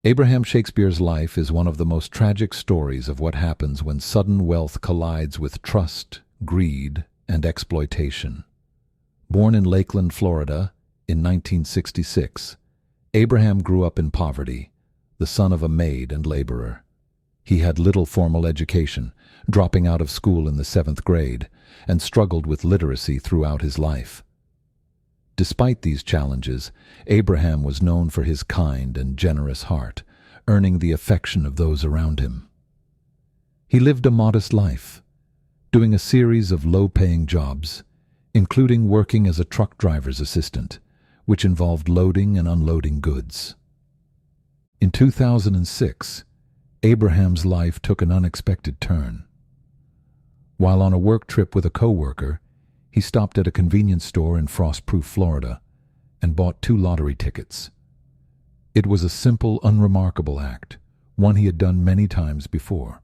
Abraham Shakespeare's life is one of the most tragic stories of what happens when sudden wealth collides with trust, greed, and exploitation. Born in Lakeland, Florida, in 1966, Abraham grew up in poverty, the son of a maid and laborer. He had little formal education, dropping out of school in the seventh grade, and struggled with literacy throughout his life. Despite these challenges, Abraham was known for his kind and generous heart, earning the affection of those around him. He lived a modest life, doing a series of low-paying jobs, including working as a truck driver's assistant, which involved loading and unloading goods. In 2006, Abraham's life took an unexpected turn. While on a work trip with a coworker, he stopped at a convenience store in Frostproof, Florida, and bought 2 lottery tickets. It was a simple, unremarkable act, one he had done many times before.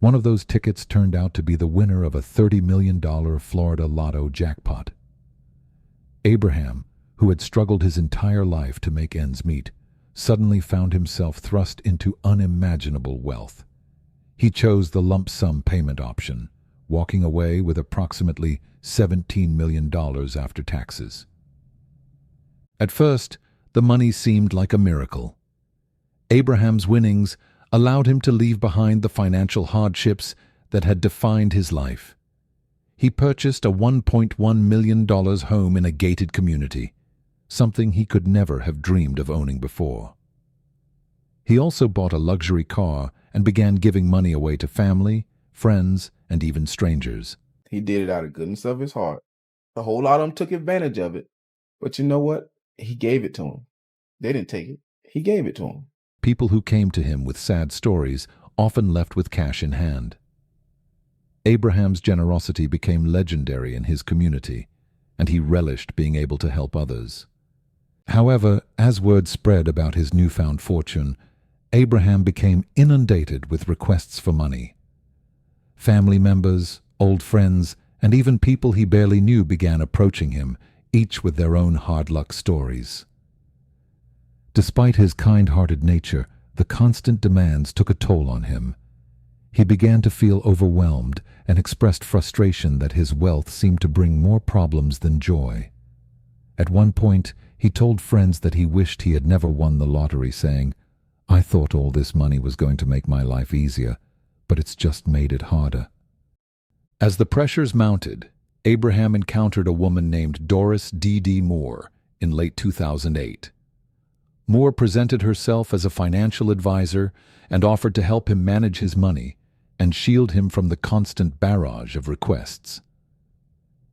One of those tickets turned out to be the winner of a $30 million Florida Lotto jackpot. Abraham, who had struggled his entire life to make ends meet, suddenly found himself thrust into unimaginable wealth. He chose the lump sum payment option, walking away with approximately $17 million after taxes. At first, the money seemed like a miracle. Abraham's winnings allowed him to leave behind the financial hardships that had defined his life. He purchased a $1.1 million home in a gated community, something he could never have dreamed of owning before. He also bought a luxury car and began giving money away to family, friends, and even strangers. He did it out of goodness of his heart. A whole lot of them took advantage of it. But you know what? He gave it to them. They didn't take it. He gave it to them. People who came to him with sad stories often left with cash in hand. Abraham's generosity became legendary in his community, and he relished being able to help others. However, as word spread about his newfound fortune, Abraham became inundated with requests for money. Family members, old friends, and even people he barely knew began approaching him, each with their own hard luck stories. Despite his kind-hearted nature, the constant demands took a toll on him. He began to feel overwhelmed and expressed frustration that his wealth seemed to bring more problems than joy. At one point, he told friends that he wished he had never won the lottery, saying, "I thought all this money was going to make my life easier, but it's just made it harder." As the pressures mounted, Abraham encountered a woman named Doris D.D. Moore in late 2008. Moore presented herself as a financial advisor and offered to help him manage his money and shield him from the constant barrage of requests.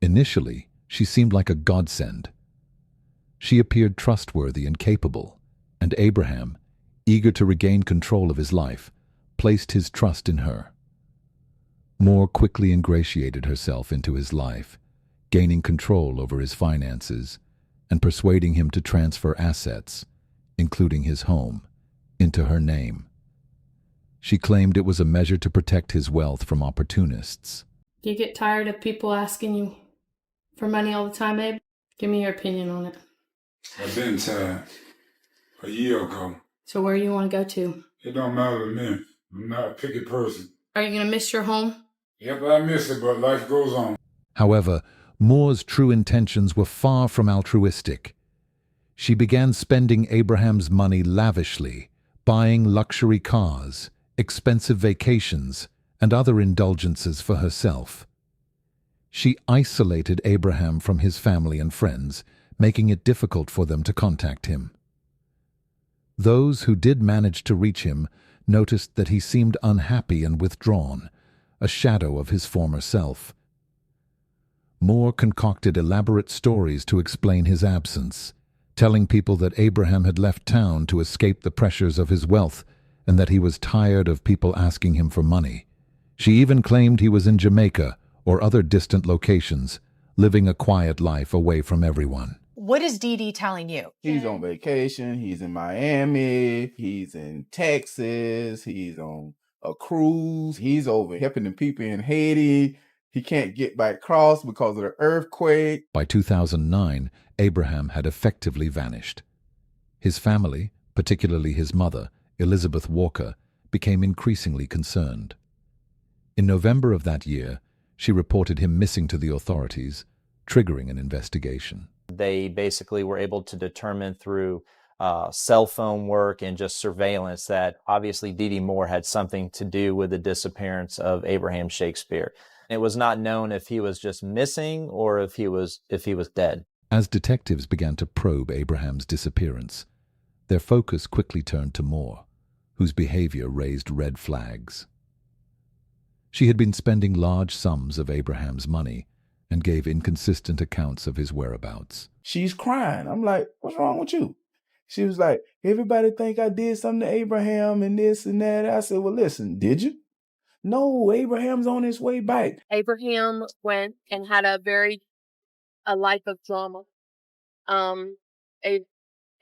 Initially, she seemed like a godsend. She appeared trustworthy and capable, and Abraham, eager to regain control of his life, placed his trust in her. Moore quickly ingratiated herself into his life, gaining control over his finances and persuading him to transfer assets, including his home, into her name. She claimed it was a measure to protect his wealth from opportunists. Do you get tired of people asking you for money all the time, Abe? Give me your opinion on it. I've been tired. A year ago. So where you want to go to? It don't matter to me. I'm not a picky person. Are you going to miss your home? Yep, I miss it, but life goes on. However, Moore's true intentions were far from altruistic. She began spending Abraham's money lavishly, buying luxury cars, expensive vacations, and other indulgences for herself. She isolated Abraham from his family and friends, making it difficult for them to contact him. Those who did manage to reach him noticed that he seemed unhappy and withdrawn, a shadow of his former self. Moore concocted elaborate stories to explain his absence, telling people that Abraham had left town to escape the pressures of his wealth and that he was tired of people asking him for money. She even claimed he was in Jamaica or other distant locations, living a quiet life away from everyone. What is Dee Dee telling you? He's on vacation. He's in Miami. He's in Texas. He's on a cruise. He's over helping the people in Haiti. He can't get back across because of the earthquake. By 2009, Abraham had effectively vanished. His family, particularly his mother, Elizabeth Walker, became increasingly concerned. In November of that year, she reported him missing to the authorities, triggering an investigation. They basically were able to determine through cell phone work and just surveillance that obviously Dee Dee Moore had something to do with the disappearance of Abraham Shakespeare. It was not known if he was just missing or if he was dead. As detectives began to probe Abraham's disappearance, their focus quickly turned to Moore, whose behavior raised red flags. She had been spending large sums of Abraham's money and gave inconsistent accounts of his whereabouts. She's crying. I'm like, what's wrong with you? She was like, everybody think I did something to Abraham and this and that. I said, well, listen, did you? No, Abraham's on his way back. Abraham went and had a life of drama,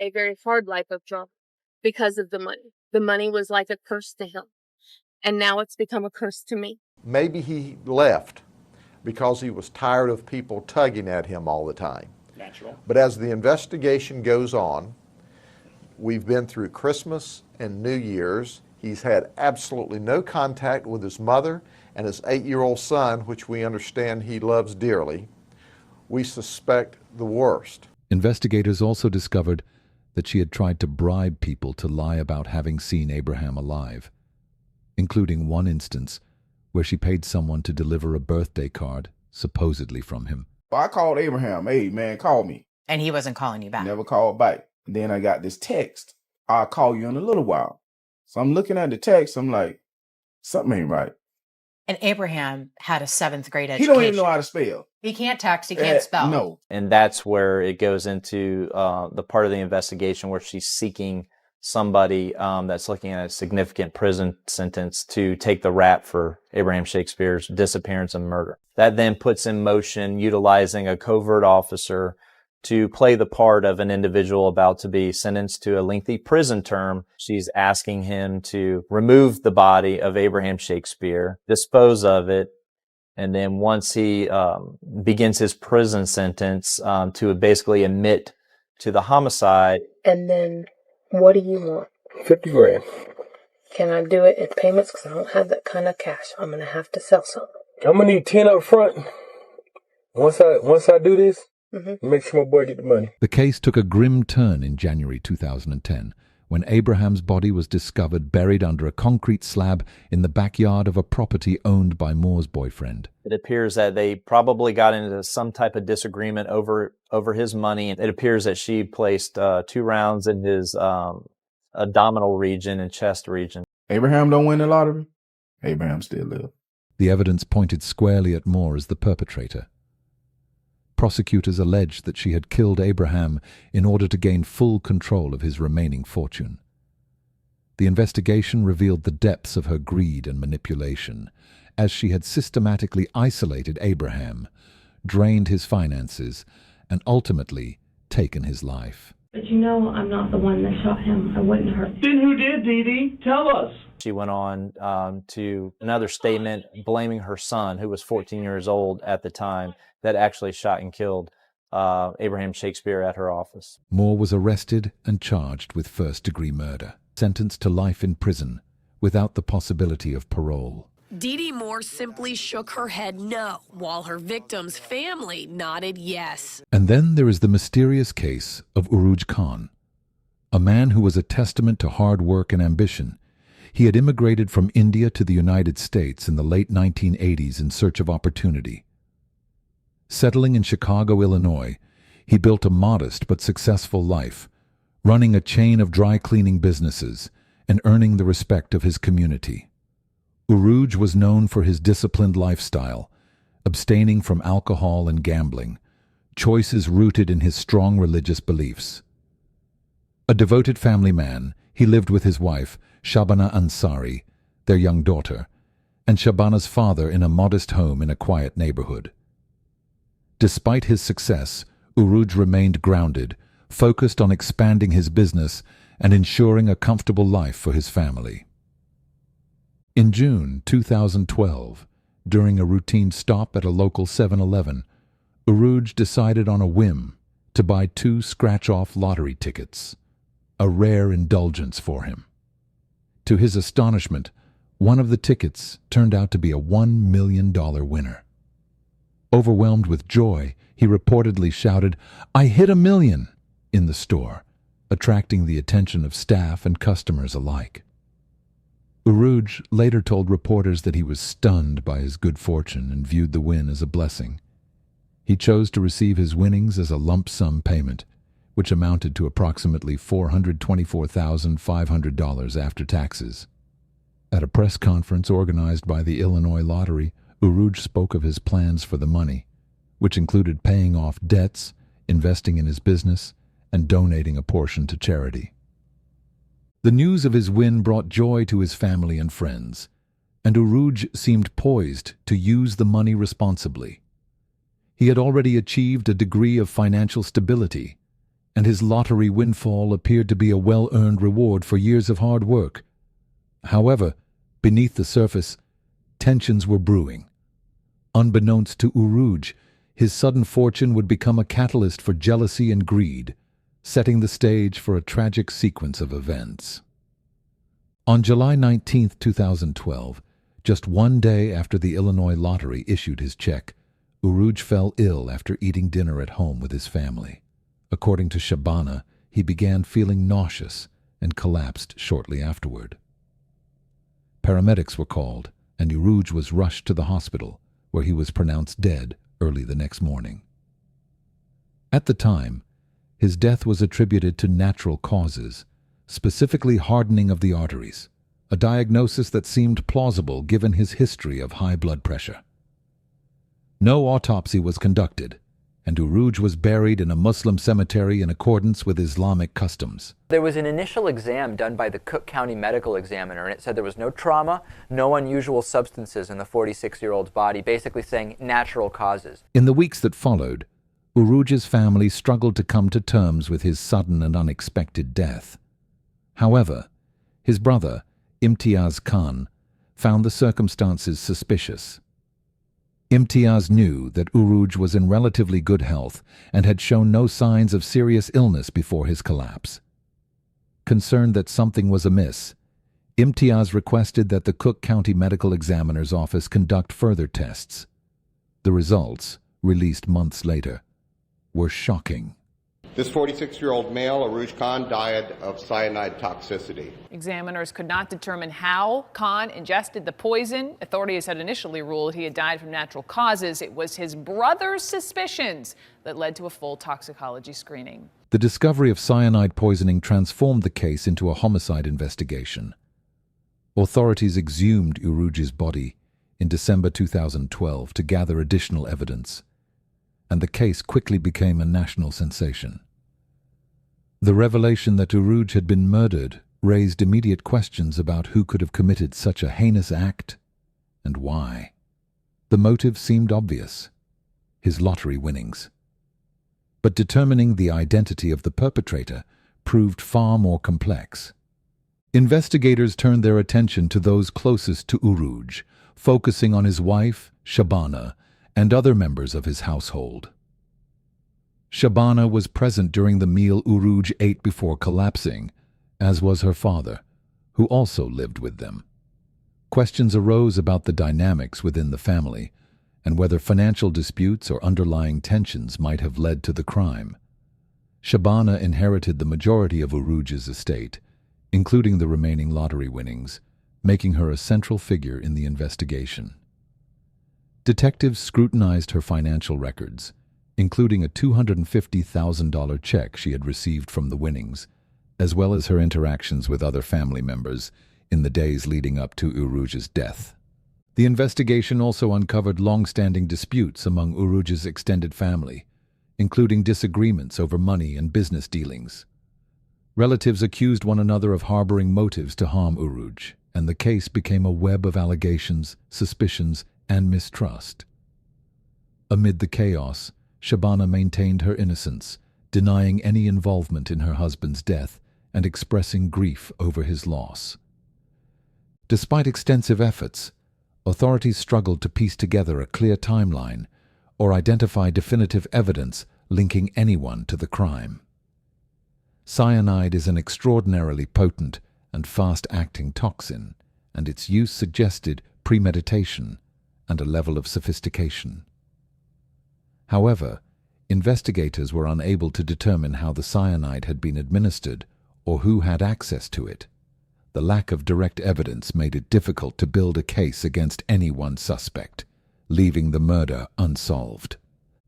a very hard life of drama because of the money. The money was like a curse to him, and now it's become a curse to me. Maybe he left because he was tired of people tugging at him all the time. Natural. But as the investigation goes on, we've been through Christmas and New Year's. He's had absolutely no contact with his mother and his 8-year-old son, which we understand he loves dearly. We suspect the worst. Investigators also discovered that she had tried to bribe people to lie about having seen Abraham alive, including one instance where she paid someone to deliver a birthday card, supposedly from him. I called Abraham, hey, man, call me. And he wasn't calling you back. Never called back. Then I got this text, I'll call you in a little while. So I'm looking at the text, I'm like, something ain't right. And Abraham had a 7th grade He education. don't even know how to spell. He can't text, he can't spell. No. And that's where it goes into the part of the investigation where she's seeking somebody that's looking at a significant prison sentence to take the rap for Abraham Shakespeare's disappearance and murder. That then puts in motion utilizing a covert officer to play the part of an individual about to be sentenced to a lengthy prison term. She's asking him to remove the body of Abraham Shakespeare, dispose of it, and then once he begins his prison sentence, to basically admit to the homicide. And then, what do you want? 50 grand. Can I do it in payments? Because I don't have that kind of cash. I'm going to have to sell something. I'm gonna need 10 up front. Once I do this, make sure my boy get the money. The case took a grim turn in January 2010, when Abraham's body was discovered buried under a concrete slab in the backyard of a property owned by Moore's boyfriend. It appears that they probably got into some type of disagreement over his money. It appears that she placed 2 rounds in his abdominal region and chest region. Abraham don't win the lottery. Abraham still lives. The evidence pointed squarely at Moore as the perpetrator. Prosecutors alleged that she had killed Abraham in order to gain full control of his remaining fortune. The investigation revealed the depths of her greed and manipulation, as she had systematically isolated Abraham, drained his finances, and ultimately taken his life. But you know I'm not the one that shot him. I wouldn't hurt him. Then who did, Dee Dee? Tell us. She went on to another statement blaming her son, who was 14 years old at the time, that actually shot and killed Abraham Shakespeare at her office. Moore was arrested and charged with first-degree murder, sentenced to life in prison without the possibility of parole. Dee Dee Moore simply shook her head no, while her victim's family nodded yes. And then there is the mysterious case of Uruj Khan, a man who was a testament to hard work and ambition. He had immigrated from India to the United States in the late 1980s in search of opportunity. Settling in Chicago, Illinois, he built a modest but successful life, running a chain of dry cleaning businesses and earning the respect of his community. Uruj was known for his disciplined lifestyle, abstaining from alcohol and gambling, choices rooted in his strong religious beliefs. A devoted family man, he lived with his wife, Shabana Ansari, their young daughter, and Shabana's father in a modest home in a quiet neighborhood. Despite his success, Uruj remained grounded, focused on expanding his business and ensuring a comfortable life for his family. In June 2012, during a routine stop at a local 7-Eleven, Uruj decided on a whim to buy 2 scratch-off lottery tickets. a rare indulgence for him. To his astonishment, one of the tickets turned out to be a $1 million winner. Overwhelmed with joy, he reportedly shouted, "I hit $1 million!" in the store, attracting the attention of staff and customers alike. Uruj later told reporters that he was stunned by his good fortune and viewed the win as a blessing. He chose to receive his winnings as a lump sum payment, which amounted to approximately $424,500 after taxes. At a press conference organized by the Illinois Lottery, Uruj spoke of his plans for the money, which included paying off debts, investing in his business, and donating a portion to charity. The news of his win brought joy to his family and friends, and Uruj seemed poised to use the money responsibly. He had already achieved a degree of financial stability, and his lottery windfall appeared to be a well-earned reward for years of hard work. However, beneath the surface, tensions were brewing. Unbeknownst to Uruj, his sudden fortune would become a catalyst for jealousy and greed, setting the stage for a tragic sequence of events. On July 19, 2012, just one day after the Illinois Lottery issued his check, Uruj fell ill after eating dinner at home with his family. According to Shabana, he began feeling nauseous and collapsed shortly afterward. Paramedics were called, and Uruj was rushed to the hospital, where he was pronounced dead early the next morning. At the time, his death was attributed to natural causes, specifically hardening of the arteries, a diagnosis that seemed plausible given his history of high blood pressure. No autopsy was conducted, and Uruj was buried in a Muslim cemetery in accordance with Islamic customs. There was an initial exam done by the Cook County Medical Examiner, and it said there was no trauma, no unusual substances in the 46-year-old's body, basically saying natural causes. In the weeks that followed, Uruj's family struggled to come to terms with his sudden and unexpected death. However, his brother, Imtiaz Khan, found the circumstances suspicious. Imtiaz knew that Uruj was in relatively good health and had shown no signs of serious illness before his collapse. Concerned that something was amiss, Imtiaz requested that the Cook County Medical Examiner's office conduct further tests. The results, released months later, were shocking. This 46-year-old male, Uruj Khan, died of cyanide toxicity. Examiners could not determine how Khan ingested the poison. Authorities had initially ruled he had died from natural causes. It was his brother's suspicions that led to a full toxicology screening. The discovery of cyanide poisoning transformed the case into a homicide investigation. Authorities exhumed Uruj's body in December 2012 to gather additional evidence, and the case quickly became a national sensation. The revelation that Uruj had been murdered raised immediate questions about who could have committed such a heinous act and why. The motive seemed obvious: his lottery winnings. But determining the identity of the perpetrator proved far more complex. Investigators turned their attention to those closest to Uruj, focusing on his wife, Shabana, and other members of his household. Shabana was present during the meal Uruj ate before collapsing, as was her father, who also lived with them. Questions arose about the dynamics within the family and whether financial disputes or underlying tensions might have led to the crime. Shabana inherited the majority of Uruj's estate, including the remaining lottery winnings, making her a central figure in the investigation. Detectives scrutinized her financial records, including a $250,000 check she had received from the winnings, as well as her interactions with other family members in the days leading up to Uruj's death. The investigation also uncovered long-standing disputes among Uruj's extended family, including disagreements over money and business dealings. Relatives accused one another of harboring motives to harm Uruj, and the case became a web of allegations, suspicions, and mistrust. Amid the chaos, Shabana maintained her innocence, denying any involvement in her husband's death and expressing grief over his loss. Despite extensive efforts, authorities struggled to piece together a clear timeline or identify definitive evidence linking anyone to the crime. Cyanide is an extraordinarily potent and fast-acting toxin, and its use suggested premeditation and a level of sophistication. However, investigators were unable to determine how the cyanide had been administered or who had access to it. The lack of direct evidence made it difficult to build a case against any one suspect, leaving the murder unsolved.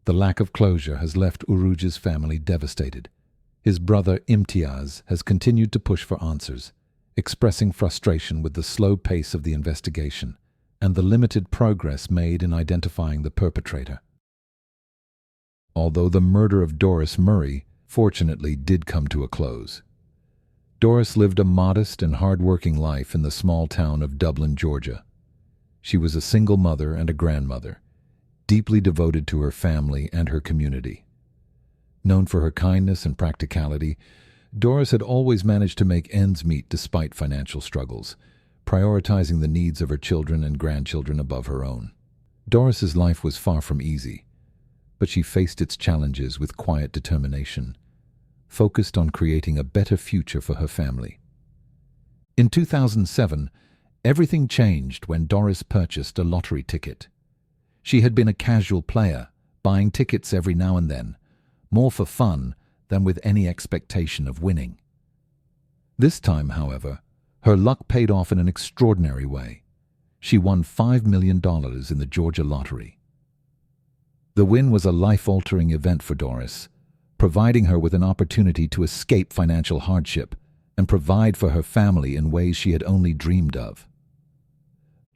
The lack of closure has left Uruj's family devastated. His brother Imtiaz has continued to push for answers, expressing frustration with the slow pace of the investigation and the limited progress made in identifying the perpetrator. Although the murder of Doris Murray fortunately did come to a close. Doris lived a modest and hard-working life in the small town of Dublin, Georgia. She was a single mother and a grandmother, deeply devoted to her family and her community. Known for her kindness and practicality, Doris had always managed to make ends meet despite financial struggles, prioritizing the needs of her children and grandchildren above her own. Doris's life was far from easy, but she faced its challenges with quiet determination, focused on creating a better future for her family. In 2007, everything changed when Doris purchased a lottery ticket. She had been a casual player, buying tickets every now and then, more for fun than with any expectation of winning. This time, however, her luck paid off in an extraordinary way. She won $5 million in the Georgia lottery. The win was a life-altering event for Doris, providing her with an opportunity to escape financial hardship and provide for her family in ways she had only dreamed of.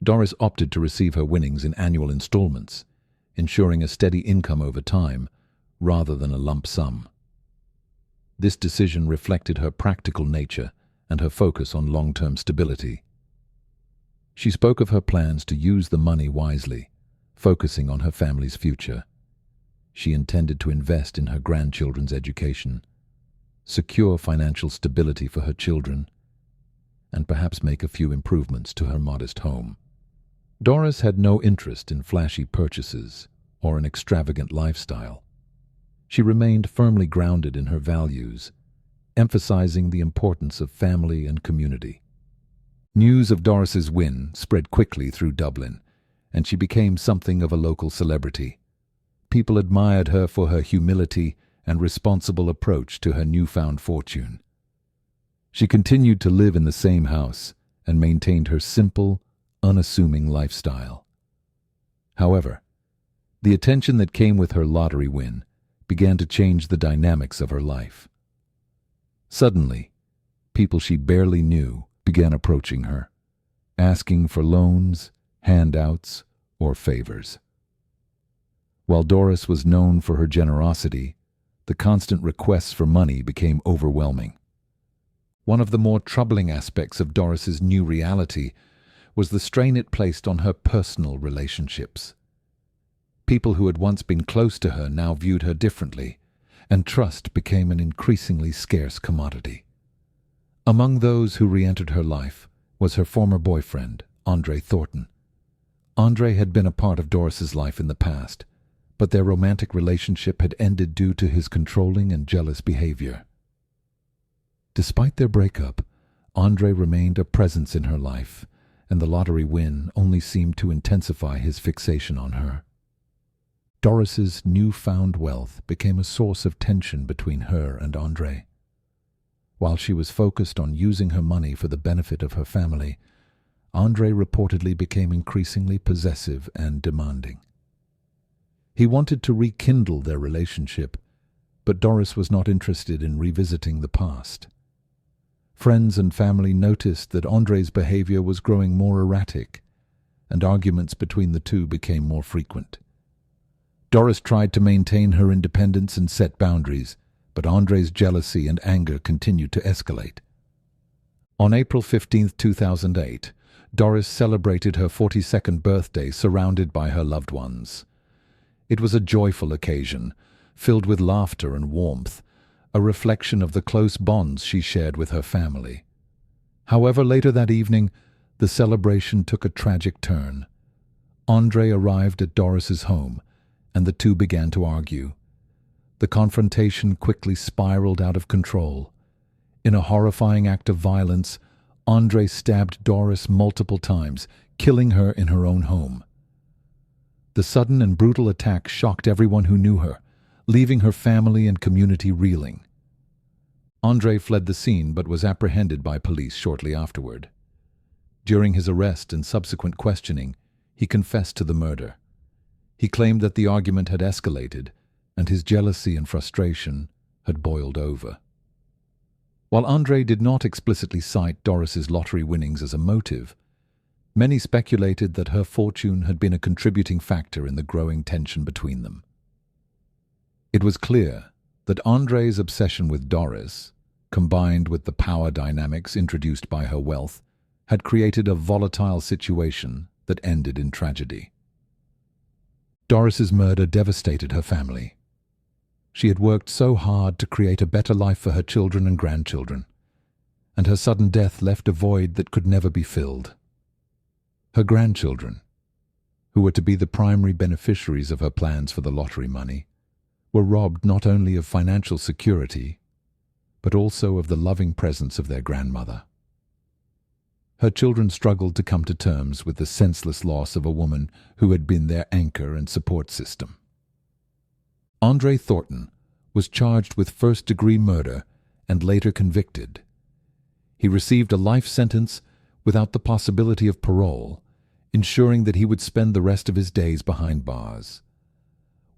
Doris opted to receive her winnings in annual installments, ensuring a steady income over time rather than a lump sum. This decision reflected her practical nature and her focus on long-term stability. She spoke of her plans to use the money wisely, focusing on her family's future. She intended to invest in her grandchildren's education, secure financial stability for her children, and perhaps make a few improvements to her modest home. Doris had no interest in flashy purchases or an extravagant lifestyle. She remained firmly grounded in her values, emphasizing the importance of family and community. News of Doris's win spread quickly through Dublin, and she became something of a local celebrity. People admired her for her humility and responsible approach to her newfound fortune. She continued to live in the same house and maintained her simple, unassuming lifestyle. However, the attention that came with her lottery win began to change the dynamics of her life. Suddenly, people she barely knew began approaching her, asking for loans, handouts, or favors. While Doris was known for her generosity, the constant requests for money became overwhelming. One of the more troubling aspects of Doris's new reality was the strain it placed on her personal relationships. People who had once been close to her now viewed her differently, and trust became an increasingly scarce commodity. Among those who re-entered her life was her former boyfriend, Andre Thornton. Andre had been a part of Doris's life in the past, but their romantic relationship had ended due to his controlling and jealous behavior. Despite their breakup, Andre remained a presence in her life, and the lottery win only seemed to intensify his fixation on her. Doris's newfound wealth became a source of tension between her and Andre. While she was focused on using her money for the benefit of her family, Andre reportedly became increasingly possessive and demanding. He wanted to rekindle their relationship, but Doris was not interested in revisiting the past. Friends and family noticed that Andre's behavior was growing more erratic, and arguments between the two became more frequent. Doris tried to maintain her independence and set boundaries, but Andre's jealousy and anger continued to escalate. On April 15, 2008, Doris celebrated her 42nd birthday surrounded by her loved ones. It was a joyful occasion, filled with laughter and warmth, a reflection of the close bonds she shared with her family. However, later that evening, the celebration took a tragic turn. Andre arrived at Doris's home, and the two began to argue. The confrontation quickly spiraled out of control, In a horrifying act of violence, Andre stabbed Doris multiple times, killing her in her own home. The sudden and brutal attack shocked everyone who knew her, leaving her family and community reeling. Andre fled the scene but was apprehended by police shortly afterward. During his arrest and subsequent questioning, he confessed to the murder. He claimed that the argument had escalated and his jealousy and frustration had boiled over. While Andre did not explicitly cite Doris's lottery winnings as a motive, many speculated that her fortune had been a contributing factor in the growing tension between them. It was clear that Andre's obsession with Doris, combined with the power dynamics introduced by her wealth, had created a volatile situation that ended in tragedy. Doris's murder devastated her family. She had worked so hard to create a better life for her children and grandchildren, and her sudden death left a void that could never be filled. Her grandchildren, who were to be the primary beneficiaries of her plans for the lottery money, were robbed not only of financial security, but also of the loving presence of their grandmother. Her children struggled to come to terms with the senseless loss of a woman who had been their anchor and support system. Andre Thornton was charged with first-degree murder and later convicted. He received a life sentence without the possibility of parole, ensuring that he would spend the rest of his days behind bars.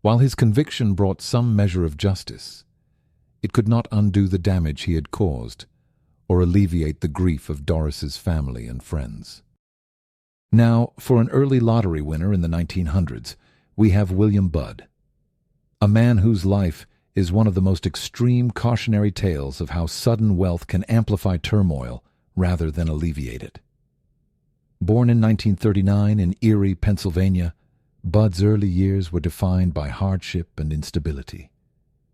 While his conviction brought some measure of justice, it could not undo the damage he had caused or alleviate the grief of Doris's family and friends. Now, for an early lottery winner in the 1900s, we have William Budd, a man whose life is one of the most extreme cautionary tales of how sudden wealth can amplify turmoil rather than alleviate it. Born in 1939 in Erie, Pennsylvania, Budd's early years were defined by hardship and instability.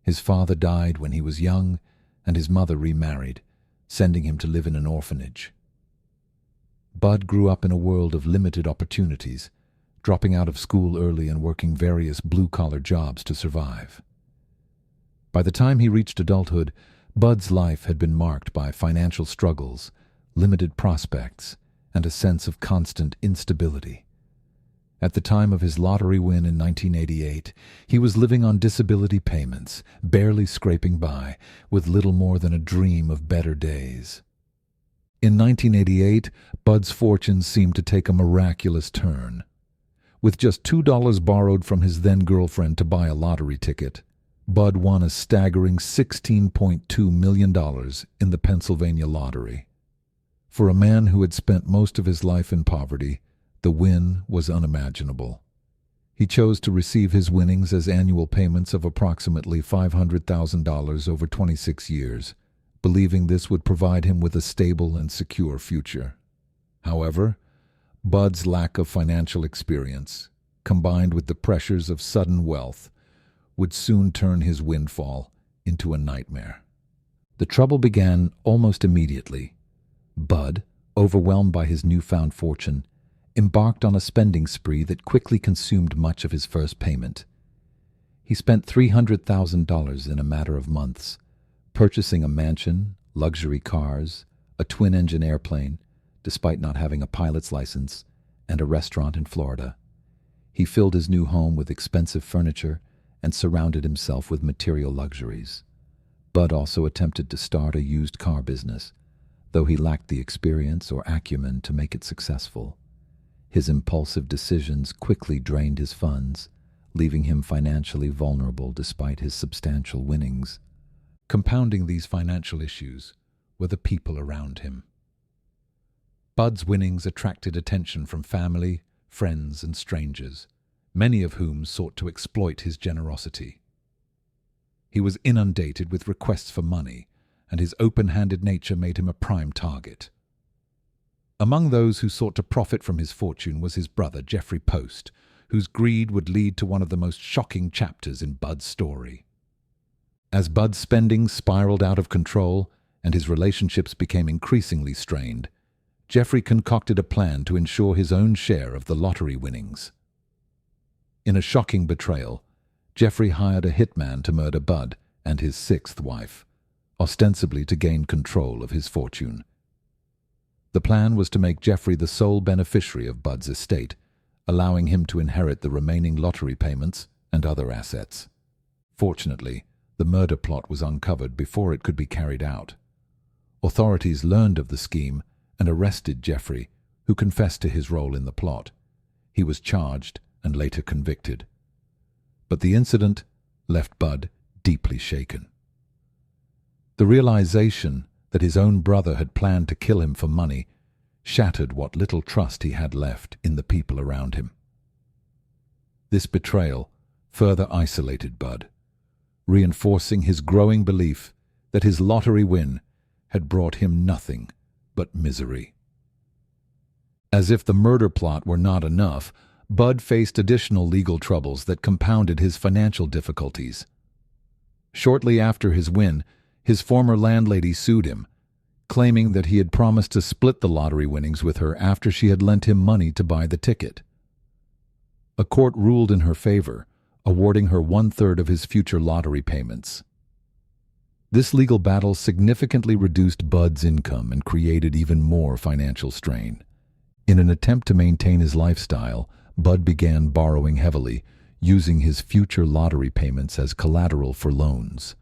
His father died when he was young, and his mother remarried, sending him to live in an orphanage. Budd grew up in a world of limited opportunities, dropping out of school early and working various blue-collar jobs to survive. By the time he reached adulthood, Budd's life had been marked by financial struggles, limited prospects, and a sense of constant instability. At the time of his lottery win in 1988, he was living on disability payments, barely scraping by, with little more than a dream of better days. In 1988, Budd's fortune seemed to take a miraculous turn. With just $2 borrowed from his then-girlfriend to buy a lottery ticket, Budd won a staggering $16.2 million in the Pennsylvania lottery. For a man who had spent most of his life in poverty, the win was unimaginable. He chose to receive his winnings as annual payments of approximately $500,000 over 26 years, believing this would provide him with a stable and secure future. However, Budd's lack of financial experience, combined with the pressures of sudden wealth, would soon turn his windfall into a nightmare. The trouble began almost immediately. Budd, overwhelmed by his newfound fortune, embarked on a spending spree that quickly consumed much of his first payment. He spent $300,000 in a matter of months, purchasing a mansion, luxury cars, a twin-engine airplane, despite not having a pilot's license, and a restaurant in Florida. He filled his new home with expensive furniture and surrounded himself with material luxuries. Budd also attempted to start a used car business, though he lacked the experience or acumen to make it successful. His impulsive decisions quickly drained his funds, leaving him financially vulnerable despite his substantial winnings. Compounding these financial issues were the people around him. Budd's winnings attracted attention from family, friends, and strangers, many of whom sought to exploit his generosity. He was inundated with requests for money, and his open-handed nature made him a prime target. Among those who sought to profit from his fortune was his brother, Jeffrey Post, whose greed would lead to one of the most shocking chapters in Budd's story. As Budd's spending spiraled out of control and his relationships became increasingly strained, Jeffrey concocted a plan to ensure his own share of the lottery winnings. In a shocking betrayal, Jeffrey hired a hitman to murder Budd and his sixth wife, ostensibly to gain control of his fortune. The plan was to make Jeffrey the sole beneficiary of Bud's estate, allowing him to inherit the remaining lottery payments and other assets. Fortunately, the murder plot was uncovered before it could be carried out. Authorities learned of the scheme and arrested Jeffrey, who confessed to his role in the plot. He was charged and later convicted. But the incident left Bud deeply shaken. The realization that his own brother had planned to kill him for money shattered what little trust he had left in the people around him. This betrayal further isolated Bud, reinforcing his growing belief that his lottery win had brought him nothing but misery. As if the murder plot were not enough, Bud faced additional legal troubles that compounded his financial difficulties. Shortly after his win, his former landlady sued him, claiming that he had promised to split the lottery winnings with her after she had lent him money to buy the ticket. A court ruled in her favor, awarding her 1/3 of his future lottery payments. This legal battle significantly reduced Bud's income and created even more financial strain. In an attempt to maintain his lifestyle, Bud began borrowing heavily, using his future lottery payments as collateral for loans.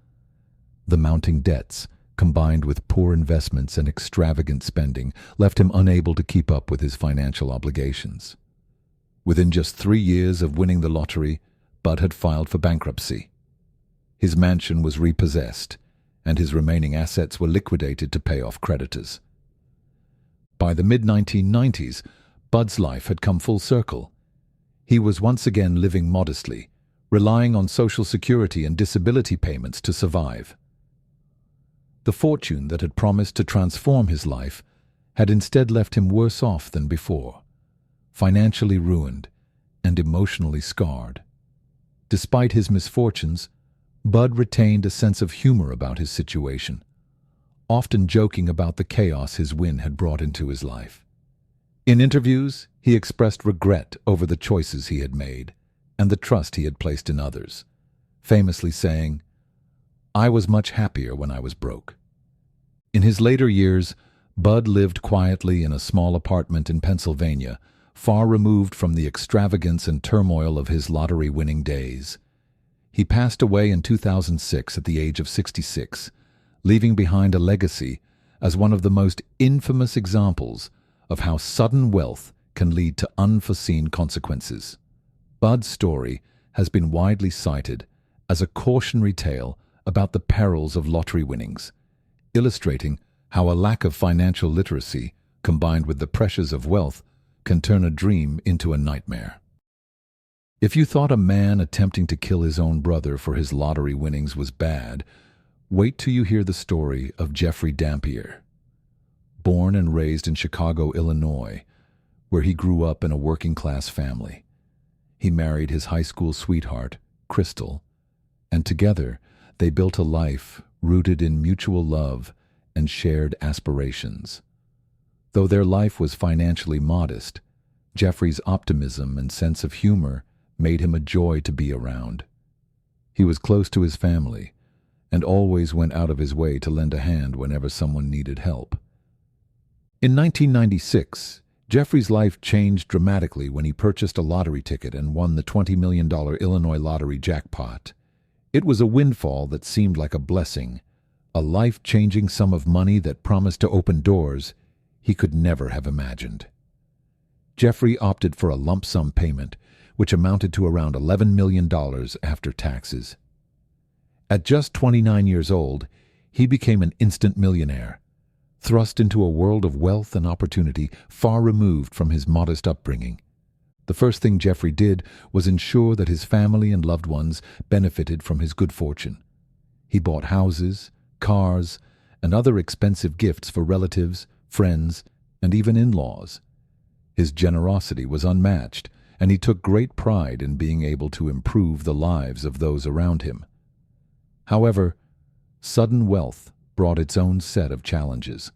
The mounting debts, combined with poor investments and extravagant spending, left him unable to keep up with his financial obligations. Within just 3 years of winning the lottery, Bud had filed for bankruptcy. His mansion was repossessed, and his remaining assets were liquidated to pay off creditors. By the mid-1990s, Bud's life had come full circle. He was once again living modestly, relying on Social Security and disability payments to survive. The fortune that had promised to transform his life had instead left him worse off than before, financially ruined and emotionally scarred. Despite his misfortunes, Bud retained a sense of humor about his situation, often joking about the chaos his win had brought into his life. In interviews, he expressed regret over the choices he had made and the trust he had placed in others, famously saying, "I was much happier when I was broke." In his later years, Bud lived quietly in a small apartment in Pennsylvania, far removed from the extravagance and turmoil of his lottery-winning days. He passed away in 2006 at the age of 66, leaving behind a legacy as one of the most infamous examples of how sudden wealth can lead to unforeseen consequences. Bud's story has been widely cited as a cautionary tale about the perils of lottery winnings, illustrating how a lack of financial literacy, combined with the pressures of wealth, can turn a dream into a nightmare. If you thought a man attempting to kill his own brother for his lottery winnings was bad, wait till you hear the story of Jeffrey Dampier. Born and raised in Chicago, Illinois, where he grew up in a working-class family. He married his high school sweetheart, Crystal, and together they built a life rooted in mutual love and shared aspirations. Though their life was financially modest, Jeffrey's optimism and sense of humor made him a joy to be around. He was close to his family and always went out of his way to lend a hand whenever someone needed help. In 1996, Jeffrey's life changed dramatically when he purchased a lottery ticket and won the $20 million Illinois lottery jackpot. It was a windfall that seemed like a blessing, a life-changing sum of money that promised to open doors he could never have imagined. Jeffrey opted for a lump sum payment, which amounted to around $11 million after taxes. At just 29 years old, he became an instant millionaire, thrust into a world of wealth and opportunity far removed from his modest upbringing. The first thing Jeffrey did was ensure that his family and loved ones benefited from his good fortune. He bought houses, cars, and other expensive gifts for relatives, friends, and even in-laws. His generosity was unmatched, and he took great pride in being able to improve the lives of those around him. However, sudden wealth brought its own set of challenges.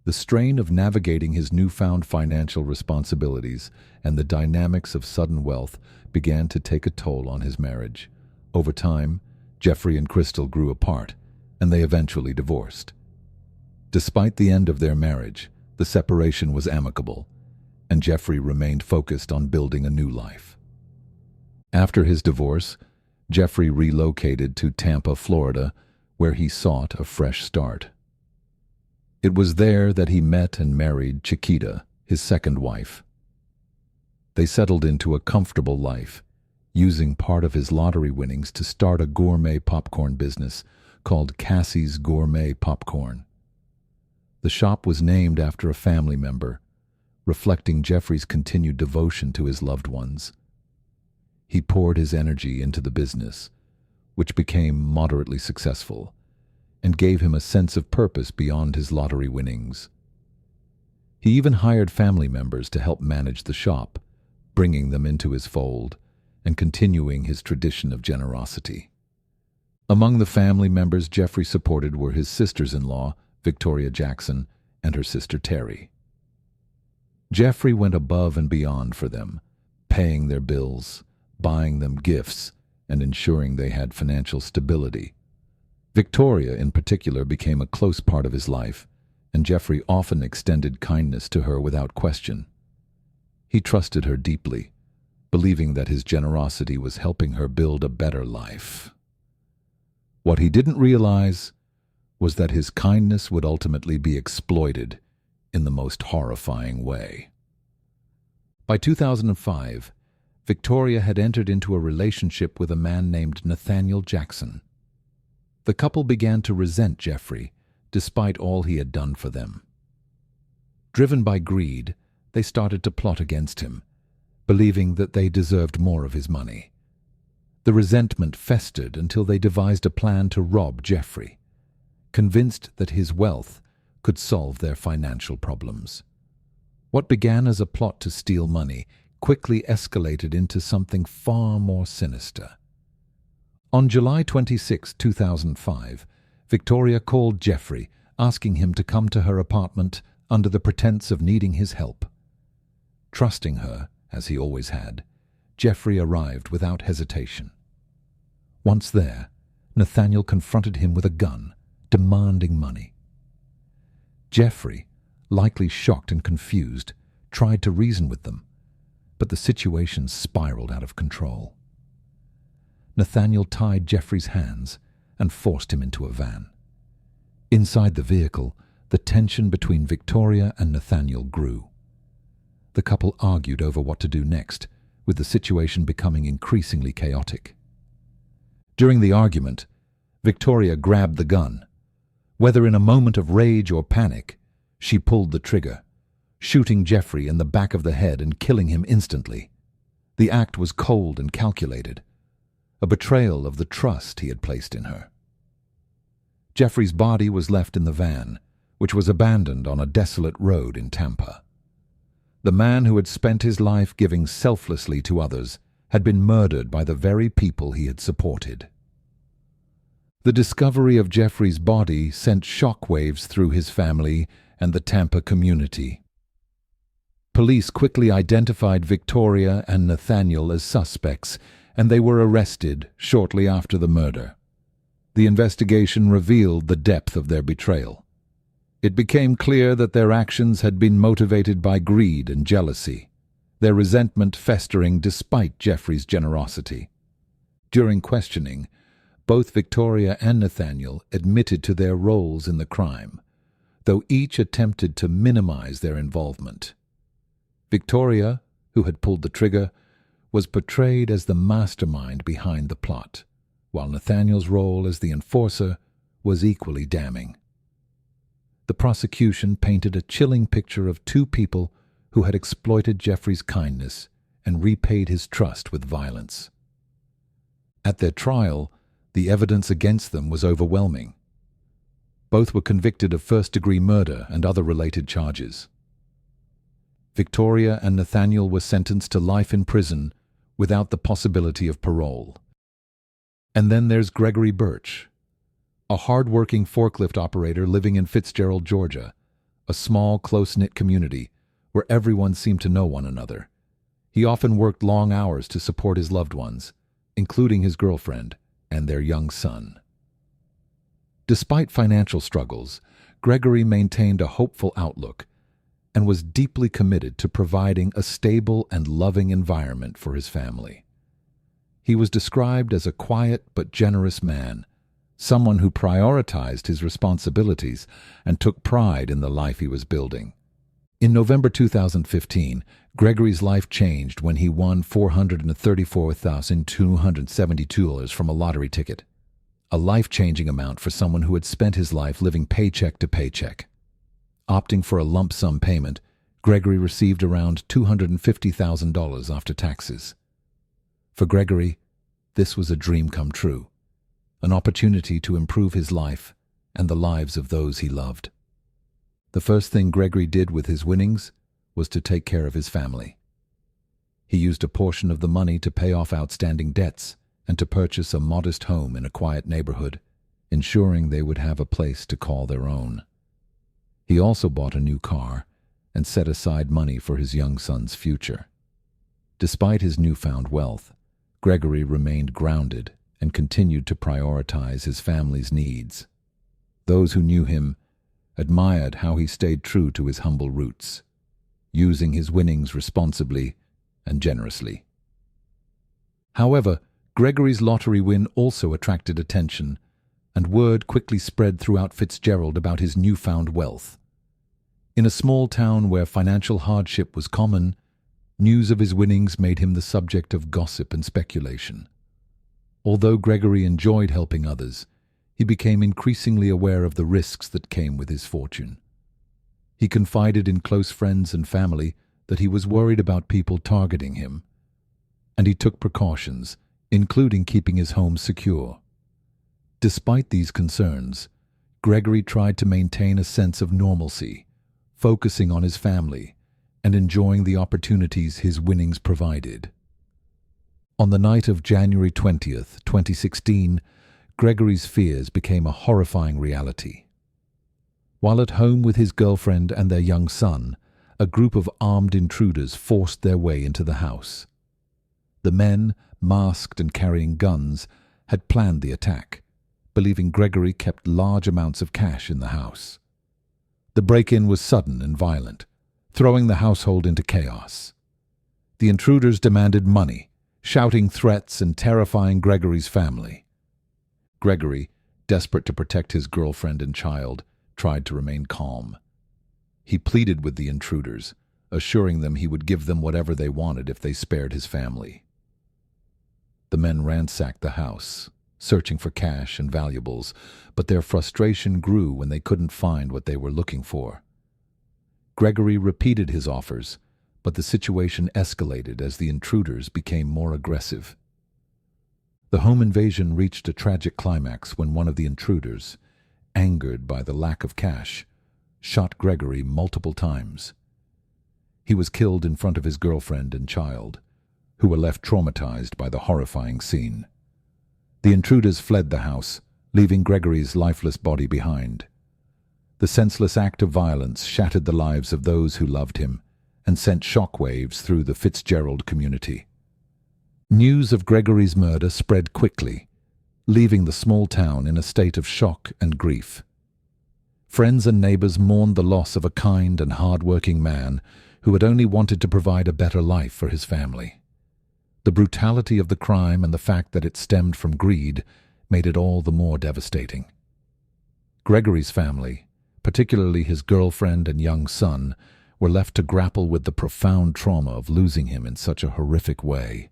The strain of navigating his newfound financial responsibilities and the dynamics of sudden wealth began to take a toll on his marriage. Over time, Jeffrey and Crystal grew apart, and they eventually divorced. Despite the end of their marriage, the separation was amicable, and Jeffrey remained focused on building a new life. After his divorce, Jeffrey relocated to Tampa, Florida, where he sought a fresh start. It was there that he met and married Chiquita, his second wife. They settled into a comfortable life, using part of his lottery winnings to start a gourmet popcorn business called Cassie's Gourmet Popcorn. The shop was named after a family member, reflecting Jeffrey's continued devotion to his loved ones. He poured his energy into the business, which became moderately successful, and gave him a sense of purpose beyond his lottery winnings. He even hired family members to help manage the shop, bringing them into his fold and continuing his tradition of generosity. Among the family members Jeffrey supported were his sisters-in-law, Victoria Jackson, and her sister Terry. Jeffrey went above and beyond for them, paying their bills, buying them gifts, and ensuring they had financial stability. Victoria, in particular, became a close part of his life, and Jeffrey often extended kindness to her without question. He trusted her deeply, believing that his generosity was helping her build a better life. What he didn't realize was that his kindness would ultimately be exploited in the most horrifying way. By 2005, Victoria had entered into a relationship with a man named Nathaniel Jackson. The couple began to resent Jeffrey, despite all he had done for them. Driven by greed, they started to plot against him, believing that they deserved more of his money. The resentment festered until they devised a plan to rob Jeffrey, convinced that his wealth could solve their financial problems. What began as a plot to steal money quickly escalated into something far more sinister. On July 26, 2005, Victoria called Jeffrey, asking him to come to her apartment under the pretense of needing his help. Trusting her, as he always had, Jeffrey arrived without hesitation. Once there, Nathaniel confronted him with a gun, demanding money. Jeffrey, likely shocked and confused, tried to reason with them, but the situation spiraled out of control. Nathaniel tied Jeffrey's hands and forced him into a van. Inside the vehicle, the tension between Victoria and Nathaniel grew. The couple argued over what to do next, with the situation becoming increasingly chaotic. During the argument, Victoria grabbed the gun. Whether in a moment of rage or panic, she pulled the trigger, shooting Jeffrey in the back of the head and killing him instantly. The act was cold and calculated, a betrayal of the trust he had placed in her. Jeffrey's body was left in the van, which was abandoned on a desolate road in Tampa. The man who had spent his life giving selflessly to others had been murdered by the very people he had supported. The discovery of Jeffrey's body sent shockwaves through his family and the Tampa community. Police quickly identified Victoria and Nathaniel as suspects, and they were arrested shortly after the murder. The investigation revealed the depth of their betrayal. It became clear that their actions had been motivated by greed and jealousy, their resentment festering despite Jeffrey's generosity. During questioning, both Victoria and Nathaniel admitted to their roles in the crime, though each attempted to minimize their involvement. Victoria, who had pulled the trigger, was portrayed as the mastermind behind the plot, while Nathaniel's role as the enforcer was equally damning. The prosecution painted a chilling picture of two people who had exploited Jeffrey's kindness and repaid his trust with violence. At their trial, the evidence against them was overwhelming. Both were convicted of first-degree murder and other related charges. Victoria and Nathaniel were sentenced to life in prison without the possibility of parole. And then there's Gregory Birch, a hard-working forklift operator living in Fitzgerald, Georgia, a small, close-knit community where everyone seemed to know one another. He often worked long hours to support his loved ones, including his girlfriend and their young son. Despite financial struggles, Gregory maintained a hopeful outlook and was deeply committed to providing a stable and loving environment for his family. He was described as a quiet but generous man, someone who prioritized his responsibilities and took pride in the life he was building. In November 2015, Gregory's life changed when he won $434,272 from a lottery ticket, a life-changing amount for someone who had spent his life living paycheck to paycheck. Opting for a lump sum payment, Gregory received around $250,000 after taxes. For Gregory, this was a dream come true, an opportunity to improve his life and the lives of those he loved. The first thing Gregory did with his winnings was to take care of his family. He used a portion of the money to pay off outstanding debts and to purchase a modest home in a quiet neighborhood, ensuring they would have a place to call their own. He also bought a new car and set aside money for his young son's future. Despite his newfound wealth, Gregory remained grounded and continued to prioritize his family's needs. Those who knew him admired how he stayed true to his humble roots, using his winnings responsibly and generously. However, Gregory's lottery win also attracted attention, and word quickly spread throughout Fitzgerald about his newfound wealth. In a small town where financial hardship was common, news of his winnings made him the subject of gossip and speculation. Although Gregory enjoyed helping others, he became increasingly aware of the risks that came with his fortune. He confided in close friends and family that he was worried about people targeting him, and he took precautions, including keeping his home secure. Despite these concerns, Gregory tried to maintain a sense of normalcy, focusing on his family and enjoying the opportunities his winnings provided. On the night of January 20th, 2016, Gregory's fears became a horrifying reality. While at home with his girlfriend and their young son, a group of armed intruders forced their way into the house. The men, masked and carrying guns, had planned the attack, believing Gregory kept large amounts of cash in the house. The break-in was sudden and violent, throwing the household into chaos. The intruders demanded money, shouting threats and terrifying Gregory's family. Gregory, desperate to protect his girlfriend and child, tried to remain calm. He pleaded with the intruders, assuring them he would give them whatever they wanted if they spared his family. The men ransacked the house, searching for cash and valuables, but their frustration grew when they couldn't find what they were looking for. Gregory repeated his offers, but the situation escalated as the intruders became more aggressive. The home invasion reached a tragic climax when one of the intruders, angered by the lack of cash, shot Gregory multiple times. He was killed in front of his girlfriend and child, who were left traumatized by the horrifying scene. The intruders fled the house, leaving Gregory's lifeless body behind. The senseless act of violence shattered the lives of those who loved him and sent shockwaves through the Fitzgerald community. News of Gregory's murder spread quickly, leaving the small town in a state of shock and grief. Friends and neighbors mourned the loss of a kind and hard-working man who had only wanted to provide a better life for his family. The brutality of the crime and the fact that it stemmed from greed made it all the more devastating. Gregory's family, particularly his girlfriend and young son, were left to grapple with the profound trauma of losing him in such a horrific way.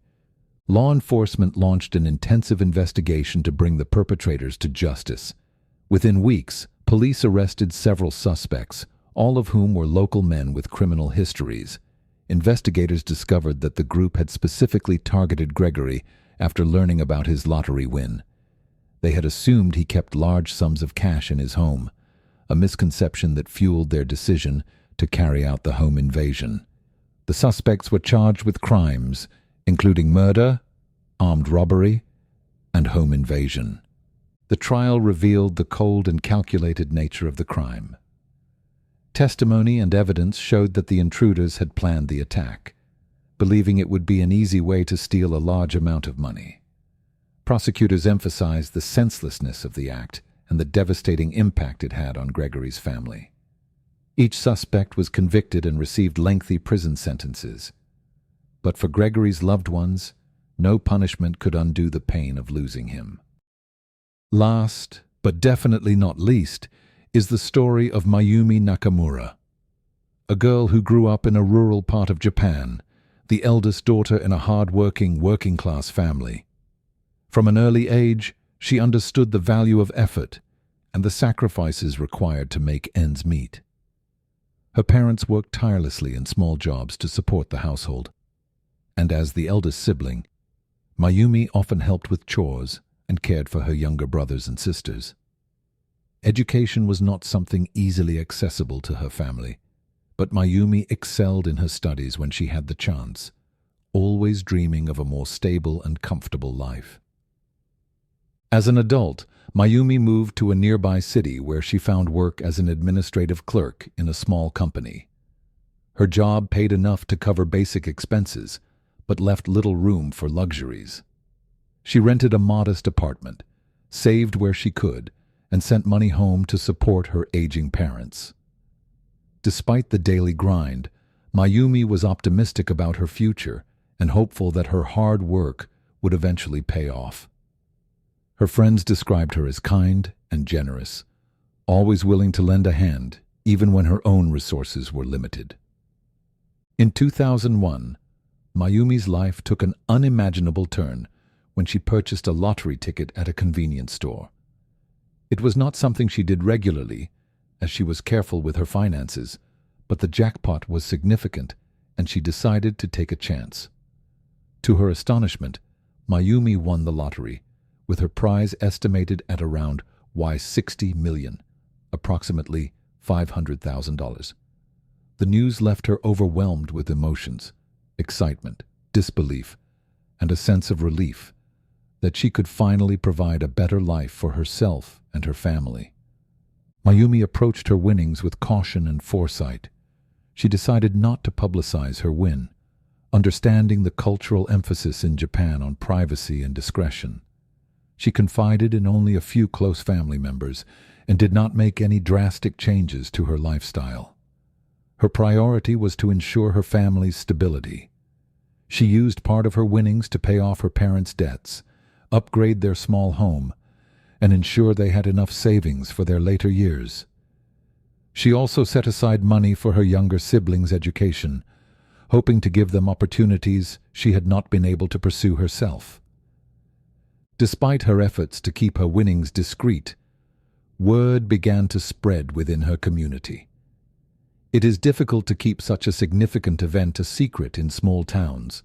Law enforcement launched an intensive investigation to bring the perpetrators to justice. Within weeks, police arrested several suspects, all of whom were local men with criminal histories. Investigators discovered that the group had specifically targeted Gregory after learning about his lottery win. They had assumed he kept large sums of cash in his home, a misconception that fueled their decision to carry out the home invasion. The suspects were charged with crimes including murder, armed robbery, and home invasion. The trial revealed the cold and calculated nature of the crime. Testimony and evidence showed that the intruders had planned the attack, believing it would be an easy way to steal a large amount of money. Prosecutors emphasized the senselessness of the act and the devastating impact it had on Gregory's family. Each suspect was convicted and received lengthy prison sentences. But for Gregory's loved ones, no punishment could undo the pain of losing him. Last, but definitely not least, is the story of Mayumi Nakamura, a girl who grew up in a rural part of Japan, the eldest daughter in a hard-working, working-class family. From an early age, she understood the value of effort and the sacrifices required to make ends meet. Her parents worked tirelessly in small jobs to support the household, and as the eldest sibling, Mayumi often helped with chores and cared for her younger brothers and sisters. Education was not something easily accessible to her family, but Mayumi excelled in her studies when she had the chance, always dreaming of a more stable and comfortable life. As an adult, Mayumi moved to a nearby city where she found work as an administrative clerk in a small company. Her job paid enough to cover basic expenses, but left little room for luxuries. She rented a modest apartment, saved where she could, and sent money home to support her aging parents. Despite the daily grind, Mayumi was optimistic about her future and hopeful that her hard work would eventually pay off. Her friends described her as kind and generous, always willing to lend a hand even when her own resources were limited. In 2001, Mayumi's life took an unimaginable turn when she purchased a lottery ticket at a convenience store. It was not something she did regularly, as she was careful with her finances, but the jackpot was significant, and she decided to take a chance. To her astonishment, Mayumi won the lottery, with her prize estimated at around $60 million, approximately $500,000. The news left her overwhelmed with emotions, excitement, disbelief, and a sense of relief that she could finally provide a better life for herself and her family. Mayumi approached her winnings with caution and foresight. She decided not to publicize her win, understanding the cultural emphasis in Japan on privacy and discretion. She confided in only a few close family members and did not make any drastic changes to her lifestyle. Her priority was to ensure her family's stability. She used part of her winnings to pay off her parents' debts, upgrade their small home, and ensure they had enough savings for their later years. She also set aside money for her younger siblings' education, hoping to give them opportunities she had not been able to pursue herself. Despite her efforts to keep her winnings discreet, word began to spread within her community. It is difficult to keep such a significant event a secret in small towns,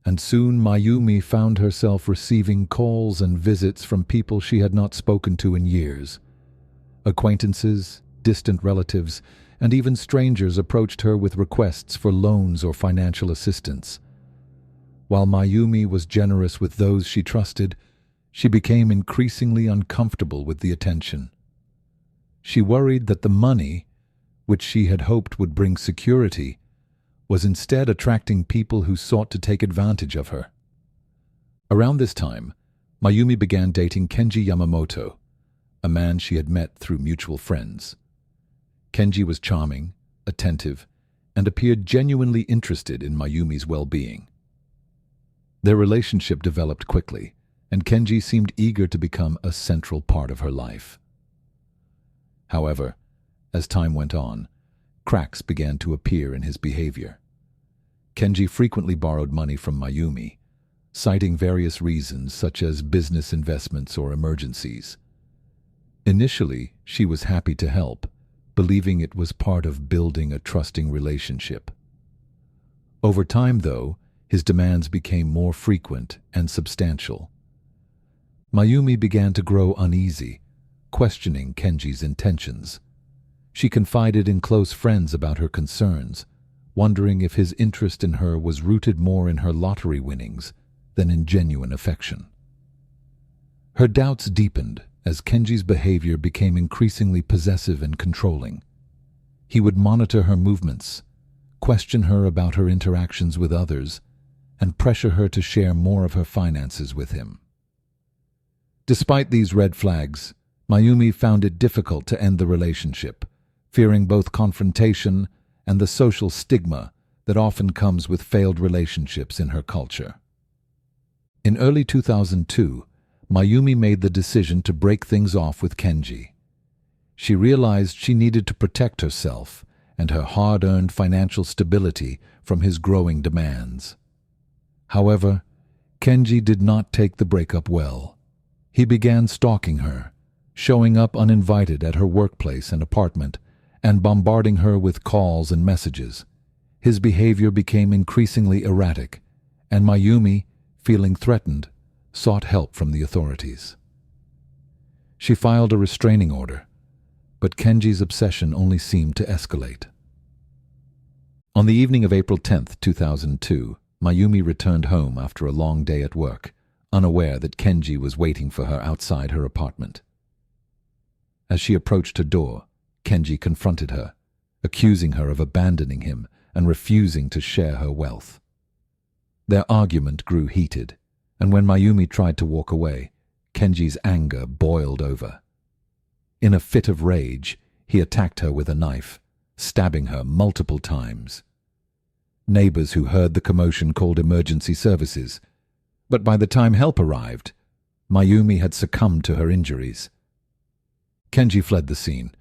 and soon Mayumi found herself receiving calls and visits from people she had not spoken to in years. Acquaintances, distant relatives, and even strangers approached her with requests for loans or financial assistance. While Mayumi was generous with those she trusted, she became increasingly uncomfortable with the attention. She worried that the money, which she had hoped would bring security, was instead attracting people who sought to take advantage of her. Around this time, Mayumi began dating Kenji Yamamoto, a man she had met through mutual friends. Kenji was charming, attentive, and appeared genuinely interested in Mayumi's well-being. Their relationship developed quickly, and Kenji seemed eager to become a central part of her life. However, as time went on, cracks began to appear in his behavior. Kenji frequently borrowed money from Mayumi, citing various reasons such as business investments or emergencies. Initially, she was happy to help, believing it was part of building a trusting relationship. Over time, though, his demands became more frequent and substantial. Mayumi began to grow uneasy, questioning Kenji's intentions. She confided in close friends about her concerns, wondering if his interest in her was rooted more in her lottery winnings than in genuine affection. Her doubts deepened as Kenji's behavior became increasingly possessive and controlling. He would monitor her movements, question her about her interactions with others, and pressure her to share more of her finances with him. Despite these red flags, Mayumi found it difficult to end the relationship, fearing both confrontation and the social stigma that often comes with failed relationships in her culture. In early 2002, Mayumi made the decision to break things off with Kenji. She realized she needed to protect herself and her hard-earned financial stability from his growing demands. However, Kenji did not take the breakup well. He began stalking her, showing up uninvited at her workplace and apartment, and bombarding her with calls and messages. His behavior became increasingly erratic, and Mayumi, feeling threatened, sought help from the authorities. She filed a restraining order, but Kenji's obsession only seemed to escalate. On the evening of April 10, 2002, Mayumi returned home after a long day at work, unaware that Kenji was waiting for her outside her apartment. As she approached her door, Kenji confronted her, accusing her of abandoning him and refusing to share her wealth. Their argument grew heated, and when Mayumi tried to walk away, Kenji's anger boiled over. In a fit of rage, he attacked her with a knife, stabbing her multiple times. Neighbors who heard the commotion called emergency services, but by the time help arrived, Mayumi had succumbed to her injuries. Kenji fled the scene,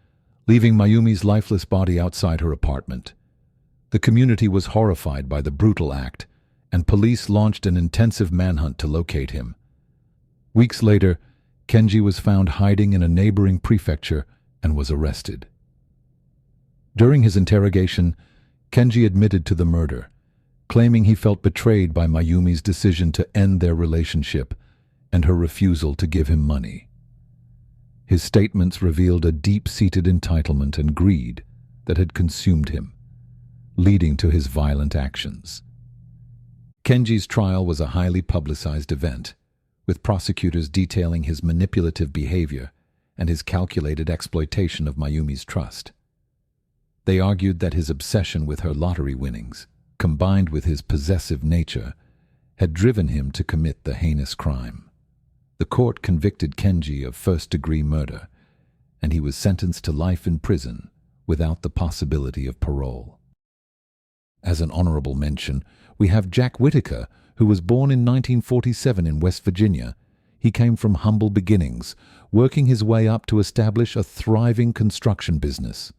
leaving Mayumi's lifeless body outside her apartment. The community was horrified by the brutal act, and police launched an intensive manhunt to locate him. Weeks later, Kenji was found hiding in a neighboring prefecture and was arrested. During his interrogation, Kenji admitted to the murder, claiming he felt betrayed by Mayumi's decision to end their relationship and her refusal to give him money. His statements revealed a deep-seated entitlement and greed that had consumed him, leading to his violent actions. Kenji's trial was a highly publicized event, with prosecutors detailing his manipulative behavior and his calculated exploitation of Mayumi's trust. They argued that his obsession with her lottery winnings, combined with his possessive nature, had driven him to commit the heinous crime. The court convicted Kenji of first-degree murder, and he was sentenced to life in prison without the possibility of parole. As an honorable mention, we have Jack Whitaker, who was born in 1947 in West Virginia. He came from humble beginnings, working his way up to establish a thriving construction business.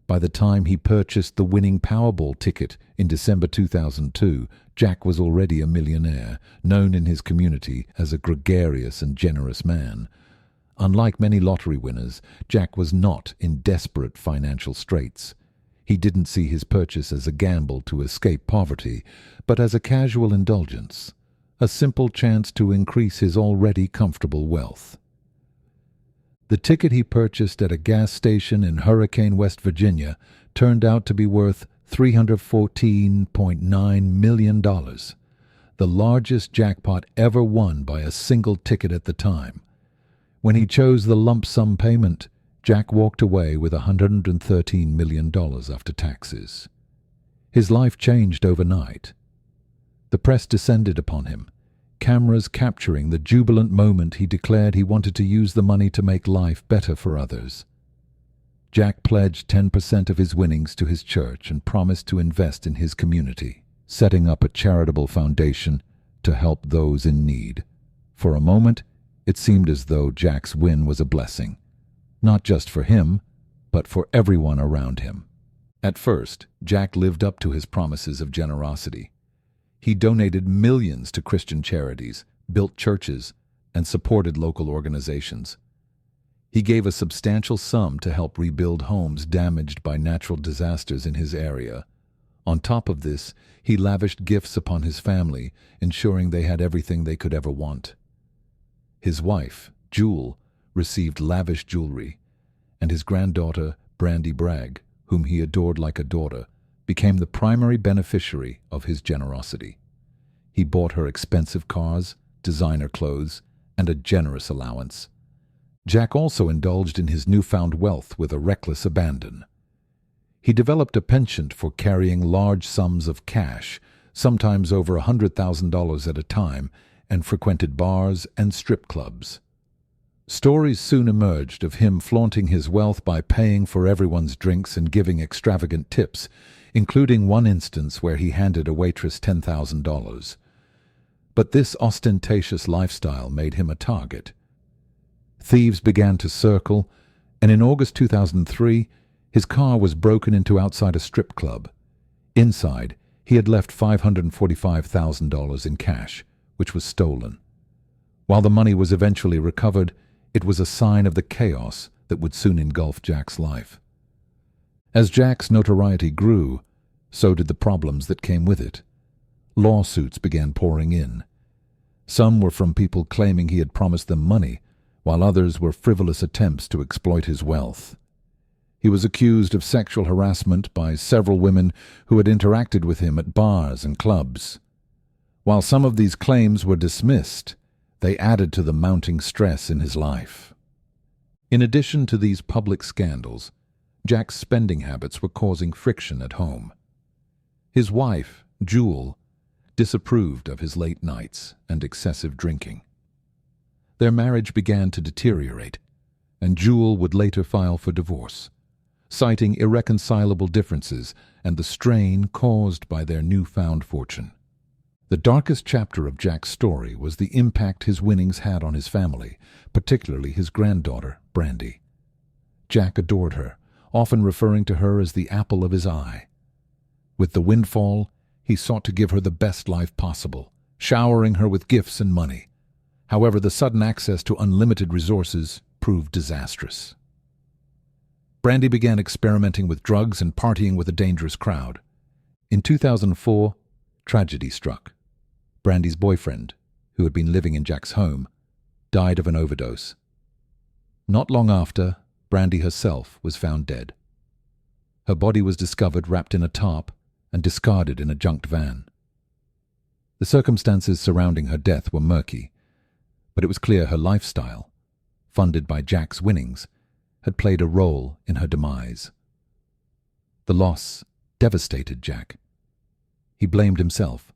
By the time he purchased the winning Powerball ticket in December 2002, Jack was already a millionaire, known in his community as a gregarious and generous man. Unlike many lottery winners, Jack was not in desperate financial straits. He didn't see his purchase as a gamble to escape poverty, but as a casual indulgence, a simple chance to increase his already comfortable wealth. The ticket he purchased at a gas station in Hurricane, West Virginia, turned out to be worth $314.9 million, the largest jackpot ever won by a single ticket at the time. When he chose the lump sum payment, Jack walked away with $113 million after taxes. His life changed overnight. The press descended upon him, cameras capturing the jubilant moment he declared he wanted to use the money to make life better for others. Jack pledged 10% of his winnings to his church and promised to invest in his community, setting up a charitable foundation to help those in need. For a moment, it seemed as though Jack's win was a blessing, not just for him, but for everyone around him. At first, Jack lived up to his promises of generosity. He donated millions to Christian charities, built churches, and supported local organizations. He gave a substantial sum to help rebuild homes damaged by natural disasters in his area. On top of this, he lavished gifts upon his family, ensuring they had everything they could ever want. His wife, Jewel, received lavish jewelry, and his granddaughter, Brandy Bragg, whom he adored like a daughter, became the primary beneficiary of his generosity. He bought her expensive cars, designer clothes, and a generous allowance. Jack also indulged in his newfound wealth with a reckless abandon. He developed a penchant for carrying large sums of cash, sometimes over $100,000 at a time, and frequented bars and strip clubs. Stories soon emerged of him flaunting his wealth by paying for everyone's drinks and giving extravagant tips, including one instance where he handed a waitress $10,000. But this ostentatious lifestyle made him a target. Thieves began to circle, and in August 2003, his car was broken into outside a strip club. Inside, he had left $545,000 in cash, which was stolen. While the money was eventually recovered, it was a sign of the chaos that would soon engulf Jack's life. As Jack's notoriety grew, so did the problems that came with it. Lawsuits began pouring in. Some were from people claiming he had promised them money, while others were frivolous attempts to exploit his wealth. He was accused of sexual harassment by several women who had interacted with him at bars and clubs. While some of these claims were dismissed, they added to the mounting stress in his life. In addition to these public scandals, Jack's spending habits were causing friction at home. His wife, Jewel, disapproved of his late nights and excessive drinking. Their marriage began to deteriorate, and Jewel would later file for divorce, citing irreconcilable differences and the strain caused by their newfound fortune. The darkest chapter of Jack's story was the impact his winnings had on his family, particularly his granddaughter, Brandy. Jack adored her, often referring to her as the apple of his eye. With the windfall, he sought to give her the best life possible, showering her with gifts and money. However, the sudden access to unlimited resources proved disastrous. Brandy began experimenting with drugs and partying with a dangerous crowd. In 2004, tragedy struck. Brandy's boyfriend, who had been living in Jack's home, died of an overdose. Not long after, Brandy herself was found dead. Her body was discovered wrapped in a tarp and discarded in a junked van. The circumstances surrounding her death were murky, but it was clear her lifestyle, funded by Jack's winnings, had played a role in her demise. The loss devastated Jack. He blamed himself,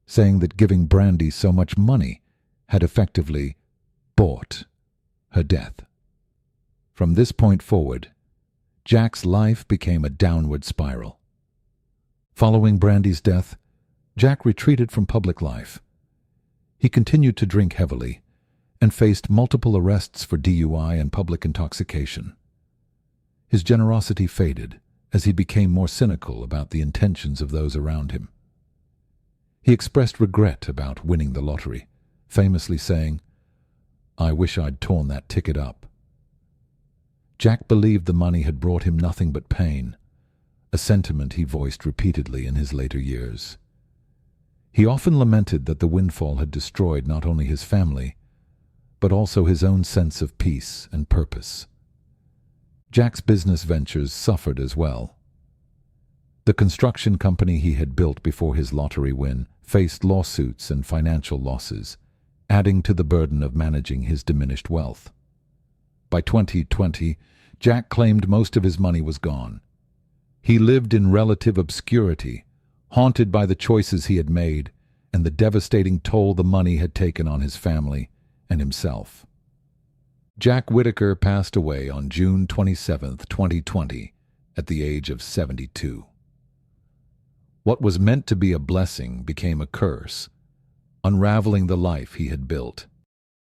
saying that giving Brandy so much money had effectively bought her death. From this point forward, Jack's life became a downward spiral. Following Brandy's death, Jack retreated from public life. He continued to drink heavily and faced multiple arrests for DUI and public intoxication. His generosity faded as he became more cynical about the intentions of those around him. He expressed regret about winning the lottery, famously saying, "I wish I'd torn that ticket up." Jack believed the money had brought him nothing but pain, a sentiment he voiced repeatedly in his later years. He often lamented that the windfall had destroyed not only his family, but also his own sense of peace and purpose. Jack's business ventures suffered as well. The construction company he had built before his lottery win faced lawsuits and financial losses, adding to the burden of managing his diminished wealth. By 2020, Jack claimed most of his money was gone. He lived in relative obscurity, haunted by the choices he had made and the devastating toll the money had taken on his family and himself. Jack Whitaker passed away on June 27, 2020, at the age of 72. What was meant to be a blessing became a curse, unraveling the life he had built.